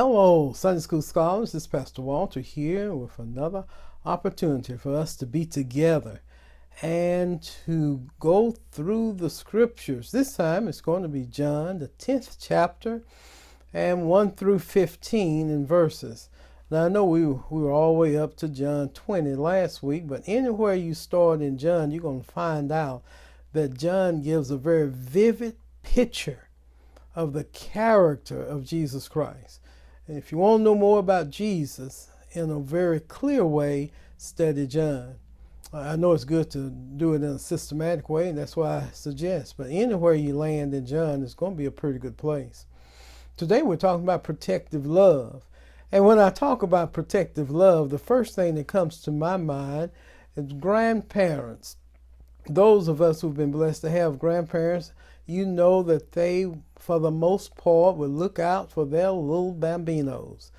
Hello, Sunday School scholars. This is Pastor Walter here with another opportunity for us to be together and to go through the scriptures. This time it's going to be John, the 10th chapter, and 1 through 15 in verses. Now I know we were all the way up to John 20 last week, but anywhere you start in John, you're going to find out that John gives a very vivid picture of the character of Jesus Christ. And if you want to know more about Jesus in a very clear way, study John. I know it's good to do it in a systematic way, and that's why I suggest. But anywhere you land in John is going to be a pretty good place. Today we're talking about protective love. And when I talk about protective love, the first thing that comes to my mind is grandparents. Those of us who've been blessed to have grandparents, you know that they, for the most part, will look out for their little bambinos.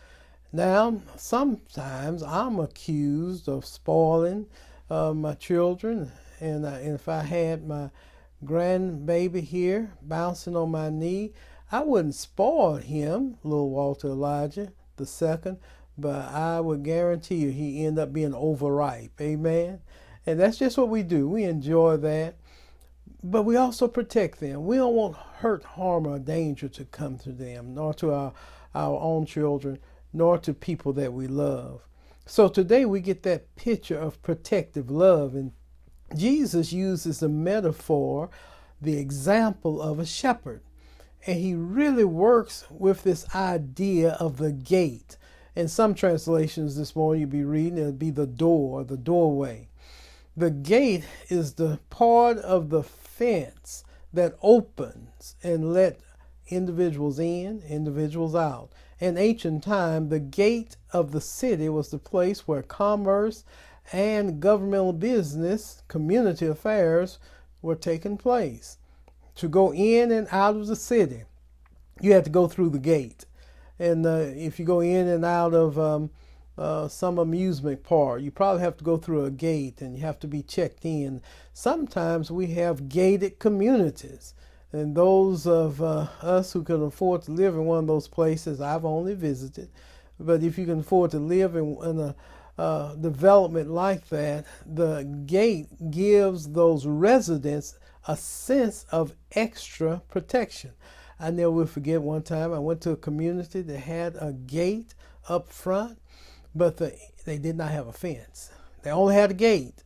Now, sometimes I'm accused of spoiling my children, and if I had my grandbaby here bouncing on my knee, I wouldn't spoil him, little Walter Elijah II, but I would guarantee you he end up being overripe. Amen. And that's just what we do. We enjoy that. But we also protect them. We don't want hurt, harm, or danger to come to them, nor to our own children, nor to people that we love. So today we get that picture of protective love. And Jesus uses the metaphor, the example of a shepherd. And he really works with this idea of the gate. In some translations this morning you'll be reading, it'll be the door, the doorway. The gate is the part of the fence that opens and let individuals in, individuals out. In ancient time, the gate of the city was the place where commerce and governmental business, community affairs were taking place. To go in and out of the city, you had to go through the gate. And if you go in and out of some amusement park, you probably have to go through a gate and you have to be checked in. Sometimes we have gated communities, and those of us who can afford to live in one of those places, I've only visited, but if you can afford to live in a development like that, the gate gives those residents a sense of extra protection. I never will forget one time I went to a community that had a gate up front, but they did not have a fence. They only had a gate.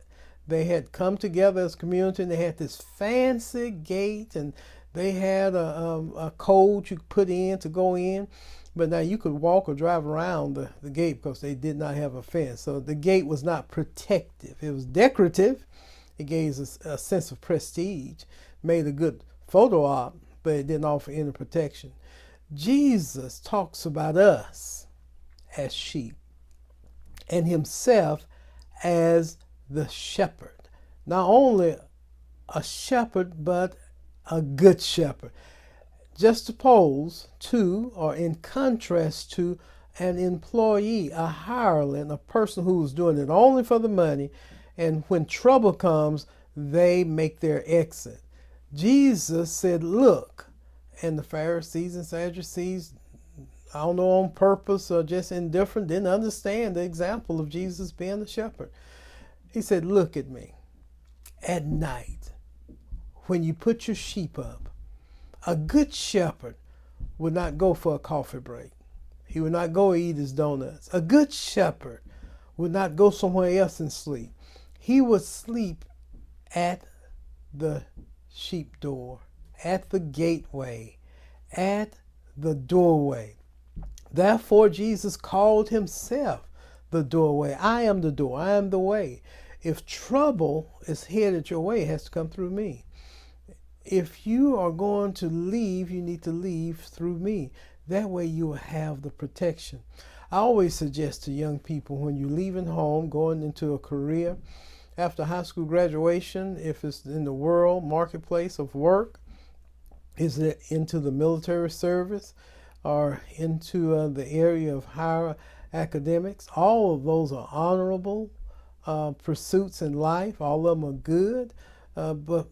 They had come together as a community, and they had this fancy gate, and they had a code you could put in to go in. But now you could walk or drive around the gate because they did not have a fence. So the gate was not protective. It was decorative. It gave us a sense of prestige, made a good photo op, but it didn't offer any protection. Jesus talks about us as sheep and himself as the shepherd. Not only a shepherd, but a good shepherd. Just opposed to, or in contrast to, an employee, a hireling, a person who's doing it only for the money, and when trouble comes, they make their exit. Jesus said, look, and the Pharisees and Sadducees, I don't know on purpose or just indifferent, didn't understand the example of Jesus being a shepherd. He said, look at me. At night, when you put your sheep up, a good shepherd would not go for a coffee break. He would not go eat his donuts. A good shepherd would not go somewhere else and sleep. He would sleep at the sheep door, at the gateway, at the doorway. Therefore, Jesus called himself the doorway. I am the door. I am the way. If trouble is headed your way, it has to come through me. If you are going to leave, you need to leave through me. That way you will have the protection. I always suggest to young people, when you're leaving home, going into a career, after high school graduation, if it's in the world marketplace of work, is it into the military service or into the area of higher academics, all of those are honorable pursuits in life. All of them are good. But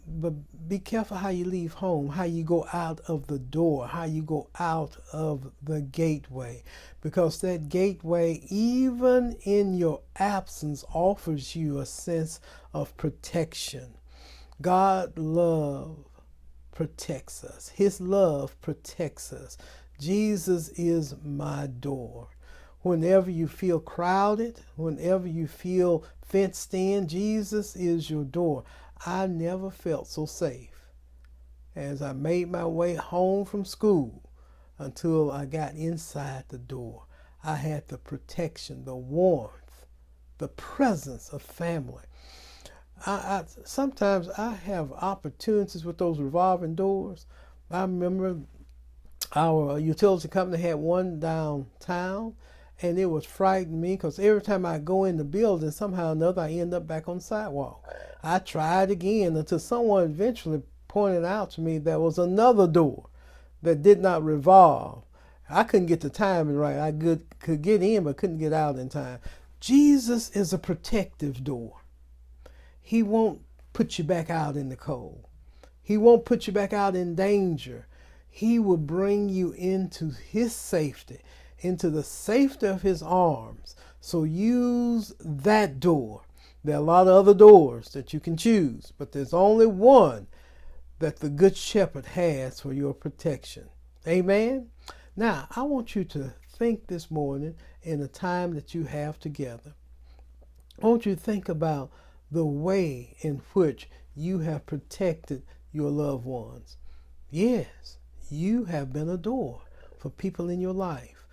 be careful how you leave home, how you go out of the door, how you go out of the gateway. Because that gateway, even in your absence, offers you a sense of protection. God's love protects us. His love protects us. Jesus is my door. Whenever you feel crowded, whenever you feel fenced in, Jesus is your door. I never felt so safe as I made my way home from school until I got inside the door. I had the protection, the warmth, the presence of family. Sometimes I have opportunities with those revolving doors. I remember our utility company had one downtown, and it was frightening me because every time I go in the building, somehow or another, I end up back on the sidewalk. I tried again until someone eventually pointed out to me there was another door that did not revolve. I couldn't get the timing right. I could get in, but couldn't get out in time. Jesus is a protective door. He won't put you back out in the cold. He won't put you back out in danger. He will bring you into his safety, into the safety of his arms. So use that door. There are a lot of other doors that you can choose, but there's only one that the Good Shepherd has for your protection. Amen? Now, I want you to think this morning in the time that you have together. I want you to think about the way in which you have protected your loved ones. Yes, you have been a door for people in your life.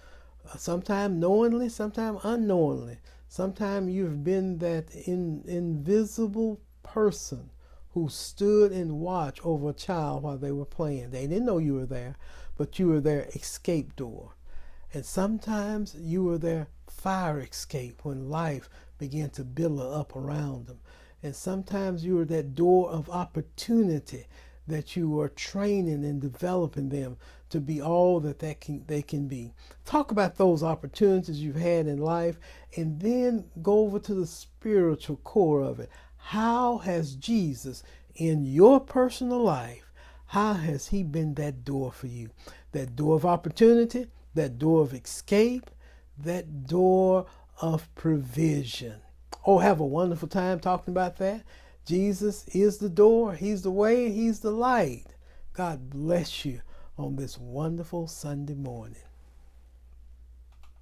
Sometimes knowingly, sometimes unknowingly. Sometimes you've been that invisible person who stood and watched over a child while they were playing. They didn't know you were there, but you were their escape door. And sometimes you were their fire escape when life began to billow up around them. And sometimes you were that door of opportunity that you were training and developing them to be all that they can be. Talk about those opportunities you've had in life, and then go over to the spiritual core of it. How has Jesus in your personal life, how has he been that door for you? That door of opportunity, that door of escape, that door of provision. Oh, have a wonderful time talking about that. Jesus is the door. He's the way. He's the light. God bless you on this wonderful Sunday morning.